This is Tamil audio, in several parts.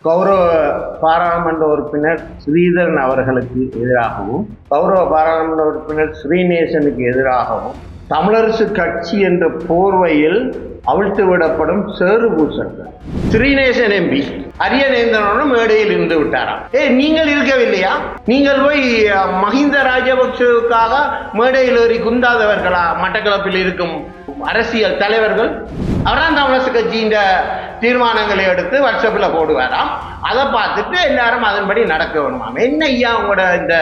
கௌரவ பாராளுமன்ற உறுப்பினர் ஸ்ரீதரன் அவர்களுக்கு எதிராகவும் கௌரவ பாராளுமன்ற உறுப்பினர் ஸ்ரீநேசனுக்கு எதிராகவும் தமிழரசு கட்சி என்ற போர்வையில் அவிழ்த்து விடப்படும் சேறு பூசல்கள். ஸ்ரீநேசன் எம்பி அரியநேந்திரனும் மேடையில் இருந்து விட்டாராம். நீங்கள் இருக்கவில்லையா? நீங்கள் போய் மஹிந்த ராஜபக்சவுக்காக மேடையில் ஏறி குந்தாதவர்களா? மட்டக்களப்பில் இருக்கும் அரசியல் தலைவர்கள் அவர்தான் தமிழரசு கட்சியின் தீர்மானங்களை எடுத்து வாட்ஸ்அப்பில் போடுவாராம். அதை பார்த்துட்டு எல்லாரும் அதன்படி நடக்க வேணுமாம். என்ன ஐயா உங்களோட இந்த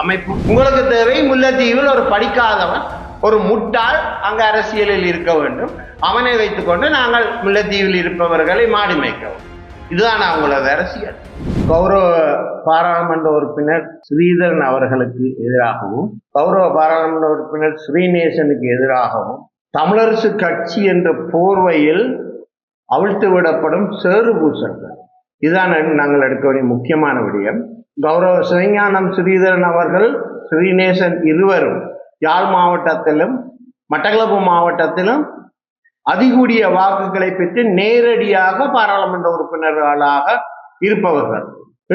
அமைப்பு? உங்களுக்கு தேவை முல்லைத்தீவில் ஒரு படிக்காதவன், ஒரு முட்டாள் அங்க அரசியலில் இருக்க வேண்டும். அவனை வைத்துக்கொண்டு நாங்கள் முல்லைத்தீவில் இருப்பவர்களை மாடி மேய்க்கவும். இதுதான் அவங்களது அரசியல். கௌரவ பாராளுமன்ற உறுப்பினர் ஸ்ரீதரன் அவர்களுக்கு எதிராகவும் கௌரவ பாராளுமன்ற உறுப்பினர் ஸ்ரீநேசனுக்கு எதிராகவும் தமிழரசு கட்சி என்ற போர்வையில் அவிழ்த்து விடப்படும் சேறு பூசல்கள். இதுதான் நாங்கள் எடுக்க வேண்டிய முக்கியமான விடயம். கௌரவ சிவஞானம் ஸ்ரீதரன் அவர்கள், ஸ்ரீநேசன் இருவரும் யாழ் மாவட்டத்திலும் மட்டக்களப்பு மாவட்டத்திலும் அதிகூடிய வாக்குகளை பெற்று நேரடியாக பாராளுமன்ற உறுப்பினர்களாக இருப்பவர்கள்.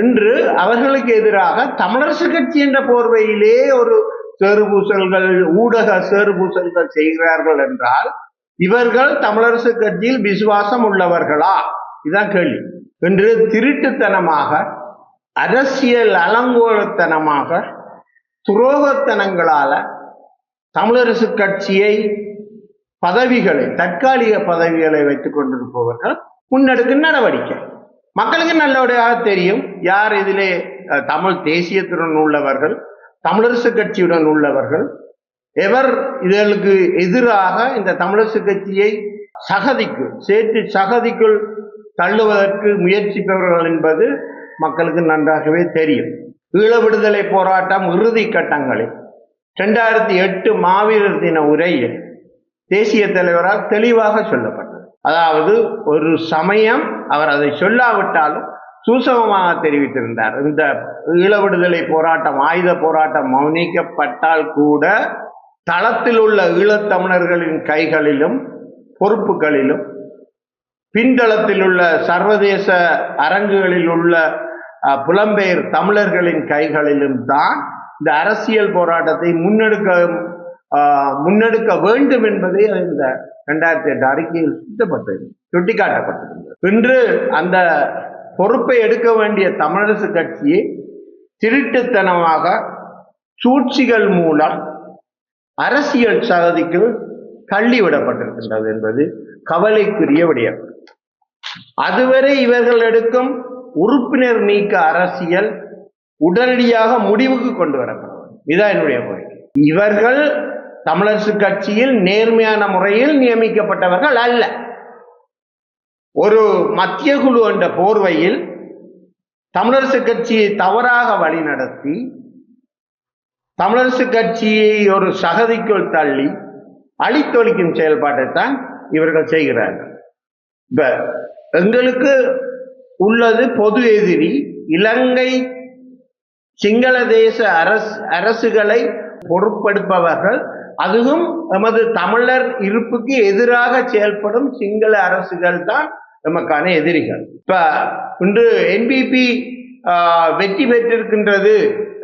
இன்று அவர்களுக்கு எதிராக தமிழரசு கட்சி என்ற போர்வையிலே ஒரு சேறுபூசல்கள், ஊடக சேறுபூசல்கள் செய்கிறார்கள் என்றால் இவர்கள் தமிழரசு கட்சியில் விசுவாசம் உள்ளவர்களா? இதுதான் கேள்வி. இன்று திருட்டுத்தனமாக, அரசியல் அலங்கோலத்தனமாக, துரோகத்தனங்களால தமிழரசு கட்சியை பதவிகளை, தற்காலிக பதவிகளை வைத்துக் கொண்டிருப்பவர்கள் முன்னெடுக்கும் நடவடிக்கை. மக்களுக்கு நல்லபடியாக தெரியும் யார் இதிலே தமிழ் தேசியத்துடன் உள்ளவர்கள், தமிழரசு கட்சியுடன் உள்ளவர்கள், எவர் இதற்கு எதிராக இந்த தமிழரசு கட்சியை சகதிக்குள் தள்ளுவதற்கு முயற்சிப்பவர்கள் என்பது மக்களுக்கு நன்றாகவே தெரியும். ஈழ விடுதலை போராட்டம் இறுதி கட்டங்களில் 2008 மாவீரர் தின உரையில் தேசிய தலைவரால் தெளிவாக சொல்லப்பட்டது. அதாவது ஒரு சமயம் அவர் அதை சொல்லாவிட்டாலும் சூசகமாக தெரிவித்திருந்தார். இந்த ஈழ விடுதலை போராட்டம், ஆயுத போராட்டம் மௌனிக்கப்பட்டால் கூட தளத்தில் உள்ள ஈழத்தமிழர்களின் கைகளிலும் பொறுப்புகளிலும், பின்தளத்தில் உள்ள சர்வதேச அரங்குகளில் உள்ள புலம்பெயர் தமிழர்களின் கைகளிலும் தான் இந்த அரசியல் போராட்டத்தை முன்னெடுக்க வேண்டும் என்பதை இந்த 2008 அறிக்கையில் சுட்டிக்காட்டப்பட்டிருந்தது. இன்று அந்த பொறுப்பை எடுக்க வேண்டிய தமிழரசு கட்சியை திருட்டுத்தனமாக சூழ்ச்சிகள் மூலம் அரசியல் சகதிக்கு தள்ளிவிடப்பட்டிருக்கின்றது என்பது கவலைக்குரிய விடயம். அதுவரை இவர்கள் எடுக்கும் உறுப்பினர் நீக்க அரசியல் உடனடியாக முடிவுக்கு கொண்டு வரப்படும். இதுதான் என்னுடைய கோரிக்கை. இவர்கள் தமிழரசு கட்சியில் நேர்மையான முறையில் நியமிக்கப்பட்டவர்கள் அல்ல. ஒரு மத்திய குழு என்ற போர்வையில் தமிழரசு கட்சியை தவறாக வழிநடத்தி, தமிழரசு கட்சியை ஒரு சகதிக்குள் தள்ளி அழித்தொழிக்கும் செயல்பாட்டை தான் இவர்கள் செய்கிறார்கள். இப்ப எங்களுக்கு உள்ளது பொது எதிரி இலங்கை சிங்கள தேச அரசுகளை பொறுப்பெடுப்பவர்கள், அதுவும் நமது தமிழர் இருப்புக்கு எதிராக செயல்படும் சிங்கள அரசுகள் தான் நமக்கான எதிரிகள். இப்ப இன்று என்பிபி வெற்றி பெற்றிருக்கின்றது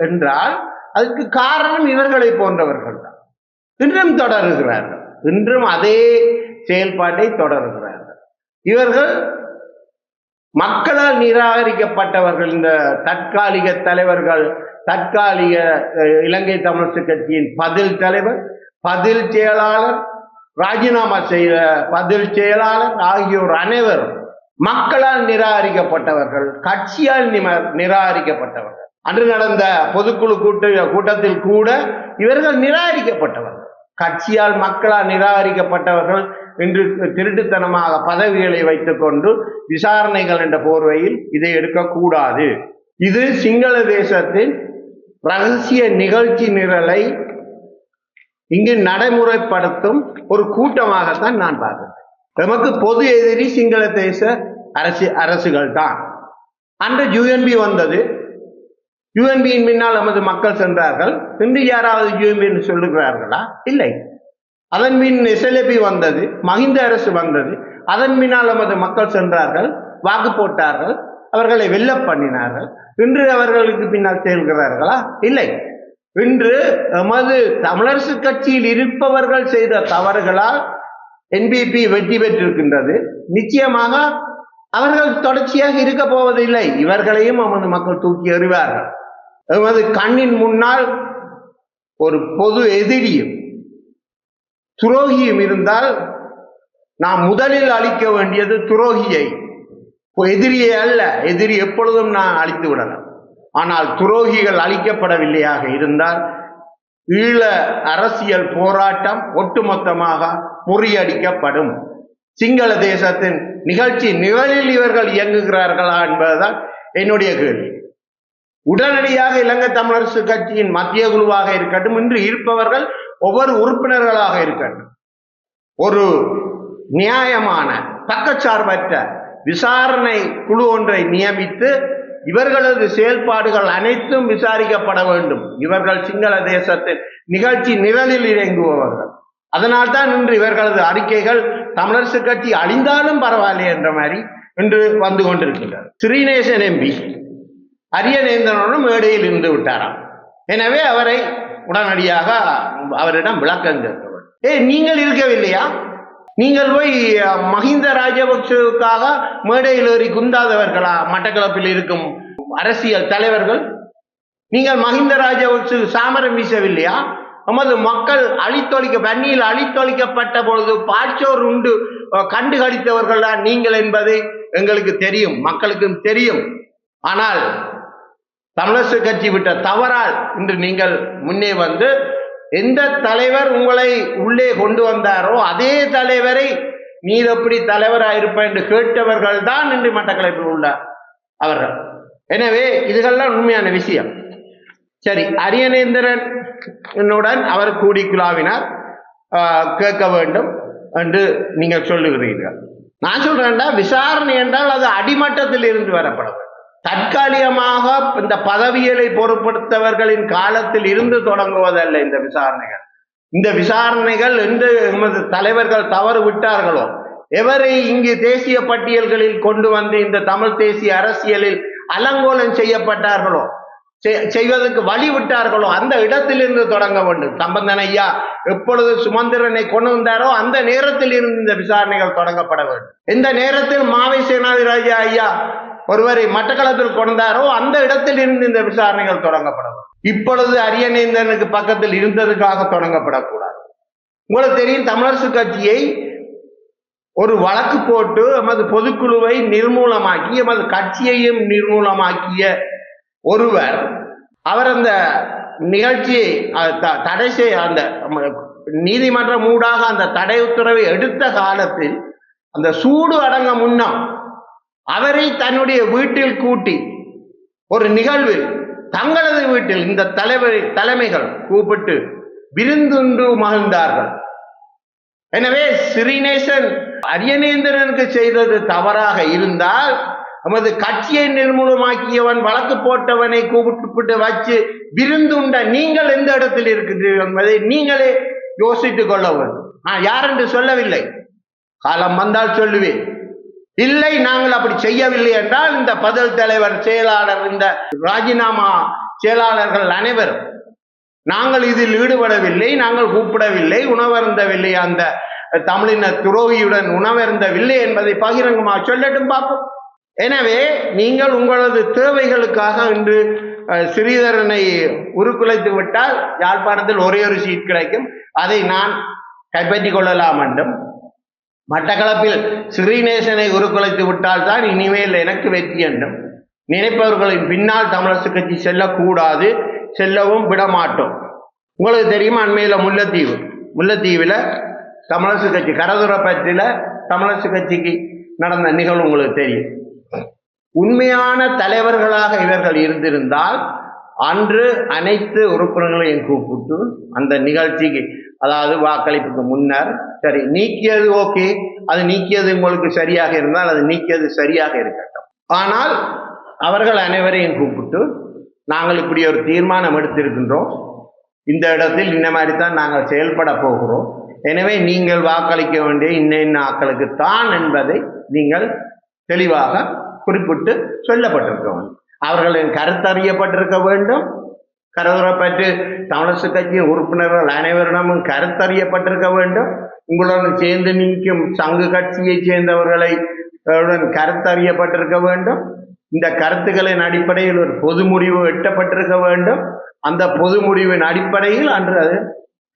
என்றால் அதுக்கு காரணம் இவர்களை போன்றவர்கள் தான். இன்றும் தொடருகிறார்கள், இன்றும் அதே செயல்பாட்டை தொடருகிறார்கள். இவர்கள் மக்களால் நிராகரிக்கப்பட்டவர்கள். இந்த தற்காலிக தலைவர்கள், தற்காலிக இலங்கை தமிழரசு கட்சியின் பதில் தலைவர், பதில் செயலாளர், ராஜினாமா செய்த பதில் செயலாளர் ஆகியோர் அனைவரும் மக்களால் நிராகரிக்கப்பட்டவர்கள், கட்சியால் நிராகரிக்கப்பட்டவர்கள். அன்று நடந்த பொதுக்குழு கூட்டத்தில் கூட இவர்கள் நிராகரிக்கப்பட்டவர்கள், கட்சியால் மக்களால் நிராகரிக்கப்பட்டவர்கள். இன்று திருட்டுத்தனமாக பதவிகளை வைத்துக் கொண்டு விசாரணைகள் என்ற போர்வையில் இதை எடுக்கக்கூடாது. இது சிங்கள தேசத்தின் ரகசிய நிகழ்ச்சி நிரலை இங்கு நடைமுறைப்படுத்தும் ஒரு கூட்டமாகத்தான் நான் பார்க்கிறேன். நமக்கு பொது எதிரி சிங்கள தேச அரசுகள் தான். அன்று யுஎன்பி வந்தது, யுஎன்பியின் பின்னால் நமது மக்கள் சென்றார்கள். இன்று யாராவது யுஎன்பி என்று சொல்லுகிறார்களா? இல்லை. அதன் பின் எஸ்எல்ஏபி வந்தது, மஹிந்த அரசு வந்தது, அதன் பின்னால் நமது மக்கள் சென்றார்கள், வாக்கு போட்டார்கள், அவர்களை வெல்ல பண்ணினார்கள். இன்று அவர்களுக்கு பின்னால் செல்கிறார்களா? இல்லை. இன்று எமது தமிழரசு கட்சியில் இருப்பவர்கள் செய்த தவறுகளால் என்பிபி வெற்றி பெற்றிருக்கின்றது. நிச்சயமாக அவர்கள் தொடர்ச்சியாக இருக்க போவதில்லை. இவர்களையும் நமது மக்கள் தூக்கி எறிவார்கள். எமது கண்ணின் முன்னால் ஒரு பொது எதிரியும் துரோகியும் இருந்தால் நாம் முதலில் அழிக்க வேண்டியது துரோகியை, எதிரியை அல்ல. எதிரி எப்பொழுதும் நான் அழித்து விடலாம். ஆனால் துரோகிகள் அழிக்கப்படவில்லையாக இருந்தால் ஈழ அரசியல் போராட்டம் ஒட்டுமொத்தமாக முறியடிக்கப்படும். சிங்கள தேசத்தின் நிகழ்ச்சி நிழலில் இவர்கள் இயங்குகிறார்களா என்பதுதான் என்னுடைய கேள்வி. உடனடியாக இலங்கை தமிழரசு கட்சியின் மத்திய குழுவாக இருக்கட்டும், இன்று இருப்பவர்கள் ஒவ்வொரு உறுப்பினர்களாக இருக்கட்டும், ஒரு நியாயமான பக்கச்சார்பற்ற விசாரணை குழு ஒன்றை நியமித்து இவர்களது செயல்பாடுகள் அனைத்தும் விசாரிக்கப்பட வேண்டும். இவர்கள் சிங்கள தேசத்தின் நிகழ்ச்சி நிழலில் இறங்குபவர்கள். அதனால்தான் இன்று இவர்களது அறிக்கைகள் தமிழரசு கட்சி அழிந்தாலும் பரவாயில்லை என்ற மாதிரி இன்று வந்து கொண்டிருக்கின்றனர். ஸ்ரீநேசன் எம்பி அரியநேந்திரனும் மேடையில் இருந்து விட்டாராம். எனவே அவரை உடனடியாக அவரிடம் விளக்கம் கேட்க வேண்டும். நீங்கள் இருக்கவில்லையா? நீங்கள் போய் மஹிந்த ராஜபக்சவுக்காக மேடையில் ஏறி குந்தாதவர்களா மட்டக்களப்பில் இருக்கும் அரசியல் தலைவர்கள்? நீங்கள் மஹிந்த ராஜபக்ச சாமரம் வீசவில்லையா? நமது மக்கள் வன்னியில் அழித்தொழிக்கப்பட்ட பொழுது பாச்சோர் உண்டு கண்டு கடித்தவர்கள் தான் நீங்கள் என்பதை எங்களுக்கு தெரியும், மக்களுக்கும் தெரியும். ஆனால் தமிழரசு கட்சி விட்ட தவறால் இன்று நீங்கள் முன்னே வந்து எந்த தலைவர் உங்களை உள்ளே கொண்டு வந்தாரோ அதே தலைவரை நீர் எப்படி தலைவராயிருப்ப என்று கேட்டவர்கள் தான் இன்று மட்டக்களப்பில் உள்ள அவர்கள். எனவே இதுகள்லாம் உண்மையான விஷயம். சரி, அரியநேந்திரனுடன் அவர் கூடி குழாவினார், கேட்க வேண்டும் என்று நீங்கள் சொல்லுகிறீர்கள். நான் சொல்றேன்டா, விசாரணை என்றால் அது அடிமட்டத்தில் இருந்து வரப்பட வேண்டும். தற்காலிகமாக இந்த பதவிகளை பொறுப்படுத்தவர்களின் காலத்தில் இருந்து தொடங்குவதல்ல இந்த விசாரணைகள். இந்த விசாரணைகள் என்று எமது தலைவர்கள் தவறு விட்டார்களோ, எவரை இங்கு தேசிய பட்டியல்களில் கொண்டு வந்து இந்த தமிழ் தேசிய அரசியலில் அலங்கோலம் செய்யப்பட்டார்களோ, செய்வதற்கு வழி விட்டார்களோ அந்த இடத்திலிருந்து தொடங்க வேண்டும். சம்பந்தன் ஐயா எப்பொழுது சுமந்திரனை கொண்டு வந்தாரோ அந்த நேரத்தில் இருந்து இந்த விசாரணைகள் தொடங்கப்பட வேண்டும். எந்த நேரத்தில் மாவை சேனாதிராஜா ஐயா ஒருவரை மட்டக்களப்பில் கொண்டாரோ அந்த இடத்தில் இருந்து இந்த விசாரணைகள் தொடங்கப்பட வேண்டும். இப்பொழுது அரியநேந்திரனுக்கு பக்கத்தில் இருந்ததுக்காக தொடங்கப்படக்கூடாது. உங்களுக்கு தெரியும், தமிழரசு கட்சியை ஒரு வழக்கு போட்டு எமது பொதுக்குழுவை நிர்மூலமாக்கி எமது கட்சியையும் நிர்மூலமாக்கிய ஒருவர், அவர் அந்த நிகழ்ச்சியை தடை செய்ய அந்த நீதிமன்றம் ஊடாக அந்த தடை உத்தரவை எடுத்த காலத்தில் அந்த சூடு அடங்க முன்னம் அவரை தன்னுடைய வீட்டில் கூட்டி ஒரு நிகழ்வில் தங்களது வீட்டில் இந்த தலைமைகள் கூப்பிட்டு விருந்துண்டு மகிழ்ந்தார்கள். எனவே ஸ்ரீநேசன் அரியநேந்திரனுக்கு செய்தது தவறாக இருந்தால் நமது கட்சியை நிர்மூலமாக்கியவன் வழக்கு போட்டவனை கூப்பிட்டு வச்சு விருந்துண்ட நீங்கள் எந்த இடத்தில் இருக்கிறீர்கள் என்பதை நீங்களே யோசித்துக் கொள்ள வேண்டும். நான் யார் என்று சொல்லவில்லை, காலம் வந்தால் சொல்லுவேன். இல்லை, நாங்கள் அப்படி செய்யவில்லை என்றால் இந்த பதில் தலைவர், செயலாளர், இந்த ராஜினாமா செயலாளர்கள் அனைவரும் நாங்கள் இதில் ஈடுபடவில்லை, நாங்கள் கூப்பிடவில்லை, உணவருந்தவில்லை, அந்த தமிழின துரோகியுடன் உணவருந்தவில்லை என்பதை பகிரங்கமாக சொல்லட்டும் பார்ப்போம். எனவே நீங்கள் உங்களது தேவைகளுக்காக இன்று ஸ்ரீதரனை உருக்குலைத்து விட்டால் யாழ்ப்பாணத்தில் ஒரே ஒரு சீட் கிடைக்கும், அதை நான் கைப்பற்றிக் கொள்ளலாம் என்றும், மட்டக்களப்பில் ஸ்ரீநேசனை உருக்குலைத்து விட்டால் தான் இனிமேல் எனக்கு வெற்றி என்றும் நினைப்பவர்களின் பின்னால் தமிழரசு கட்சி செல்லக்கூடாது, செல்லவும் விடமாட்டோம். உங்களுக்கு தெரியுமா, அண்மையில் முல்லைத்தீவில் தமிழரசு கட்சி கரதுரப்பற்றில தமிழரசு கட்சிக்கு நடந்த நிகழ்வு உங்களுக்கு தெரியும். உண்மையான தலைவர்களாக இவர்கள் இருந்திருந்தால் அன்று அனைத்து உறுப்பினர்களையும் கூப்பிட்டு அந்த நிகழ்ச்சிக்கு, அதாவது வாக்களிப்புக்கு முன்னர், சரி நீக்கியது ஓகே, அது நீக்கியது உங்களுக்கு சரியாக இருந்தால் அது நீக்கியது சரியாக இருக்கட்டும், ஆனால் அவர்கள் அனைவரையும் கூப்பிட்டு நாங்கள் இப்படி ஒரு தீர்மானம் எடுத்திருக்கின்றோம், இந்த இடத்தில் இந்த மாதிரி தான் நாங்கள் செயல்பட போகிறோம், எனவே நீங்கள் வாக்களிக்க வேண்டிய இன்ன ஆக்களுக்கு தான் என்பதை நீங்கள் தெளிவாக குறிப்பிட்டு சொல்லப்பட்டிருக்க வேண்டும். அவர்களின் கருத்தறியப்பட்டிருக்க வேண்டும். கரதுரப்பற்று தமிழரசு கட்சியின் உறுப்பினர்கள் அனைவரிடமும் கருத்தறியப்பட்டிருக்க வேண்டும். உங்களுடன் சேர்ந்து நிற்கும் சங்கு கட்சியை சேர்ந்தவர்களை கருத்தறியப்பட்டிருக்க வேண்டும். இந்த கருத்துக்களின் அடிப்படையில் ஒரு பொது முடிவு எட்டப்பட்டிருக்க வேண்டும். அந்த பொது முடிவின் அடிப்படையில் அன்று அது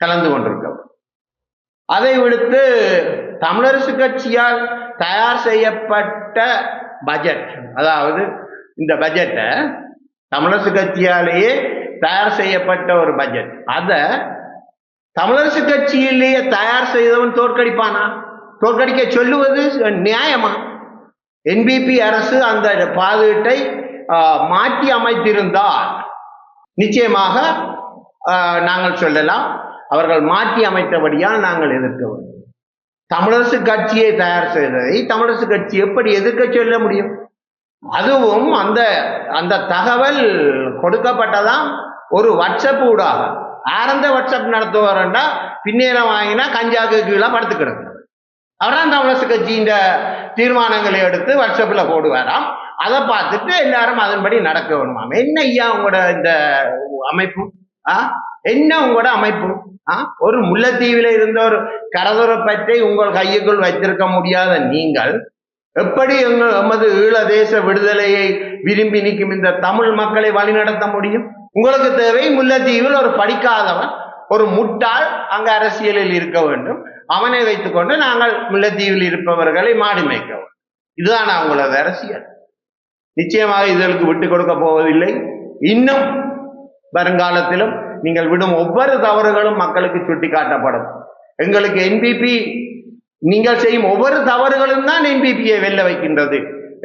கலந்து கொண்டிருக்க வேண்டும். அதை விடுத்து தமிழரசு கட்சியால் தயார் செய்யப்பட்ட பட்ஜெட், அதாவது இந்த பட்ஜெட்டை தமிழரசு கட்சியாலேயே தயார் செய்யப்பட்ட ஒரு பட்ஜெட், அத தமிழரசு கட்சியிலேயே தயார் செய்தவன் தோற்கடிப்பானா? தோற்கடிக்க சொல்லுவது நியாயமா? என்பிபி அரசு அந்த பாதுகாட்டை மாற்றி அமைத்திருந்தால் நிச்சயமாக நாங்கள் சொல்லலாம், அவர்கள் மாற்றி அமைத்தபடியால் நாங்கள் எதிர்க்க வேண்டும். தமிழரசு கட்சியை தயார் செய்ததை தமிழரசு கட்சி எப்படி எதிர்க்க சொல்ல முடியும்? அதுவும் அந்த அந்த தகவல் கொடுக்கப்பட்டதாம் ஒரு வாட்ஸ்அப் ஊடாக. ஆரந்த வாட்ஸ்அப் நடத்துவார்டா பின்னேரம் வாங்கினா கஞ்சாக்கு கீழே படுத்து கிடக்கு. அவர்தான் தமிழரசு கட்சியின் தீர்மானங்களை எடுத்து வாட்ஸ்அப்ல போடுவாராம். அதை பார்த்துட்டு எல்லாரும் அதன்படி நடக்க வேணுமாம். என்ன ஐயா உங்களோட இந்த அமைப்பு? என்ன உங்களோட அமைப்பு? ஒரு முல்லைத்தீவில இருந்த ஒரு கரதுரப்பற்றை உங்கள் கையுக்குள் வைத்திருக்க முடியாத நீங்கள் எப்படி எமது ஈழ தேச விடுதலையை விரும்பி நிற்கும் இந்த தமிழ் மக்களை வழிநடத்த முடியும்? உங்களுக்கு தேவை முல்லைத்தீவில் ஒரு படிக்காதவன், ஒரு முட்டாள் அங்க அரசியலில் இருக்க வேண்டும். அவனை வைத்துக்கொண்டு நாங்கள் முல்லைத்தீவில் இருப்பவர்களை மாடி மேய்க்க வேண்டும். இதுதான் அவங்களது அரசியல். நிச்சயமாக இதற்கு விட்டு கொடுக்க போவதில்லை. இன்னும் வருங்காலத்திலும் நீங்கள் விடும் ஒவ்வொரு தவறுகளும் மக்களுக்கு சுட்டி காட்டப்படும். எங்களுக்கு என்பிபி, நீங்கள் செய்யும் ஒவ்வொரு தவறுகளும் தான் என்பிபியை வெல்ல வைக்கின்றது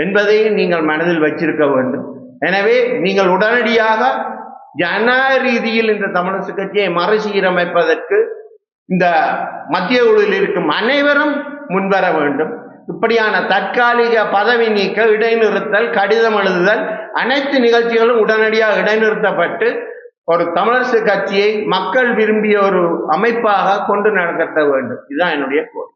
என்பதை நீங்கள் மனதில் வச்சிருக்க வேண்டும். எனவே நீங்கள் உடனடியாக ஜனநாயக ரீதியில் இந்த தமிழரசு கட்சியை மறுசீரமைப்பதற்கு இந்த மத்திய குழுவில் இருக்கும் அனைவரும் முன்வர வேண்டும். இப்படியான தற்காலிக பதவி நீக்க, இடைநிறுத்தல், கடிதம் எழுதுதல் அனைத்து நிகழ்ச்சிகளும் உடனடியாக இடைநிறுத்தப்பட்டு ஒரு தமிழரசு கட்சியை மக்கள் விரும்பிய ஒரு அமைப்பாக கொண்டு நடத்த வேண்டும். இதுதான் என்னுடைய கோரிக்கை.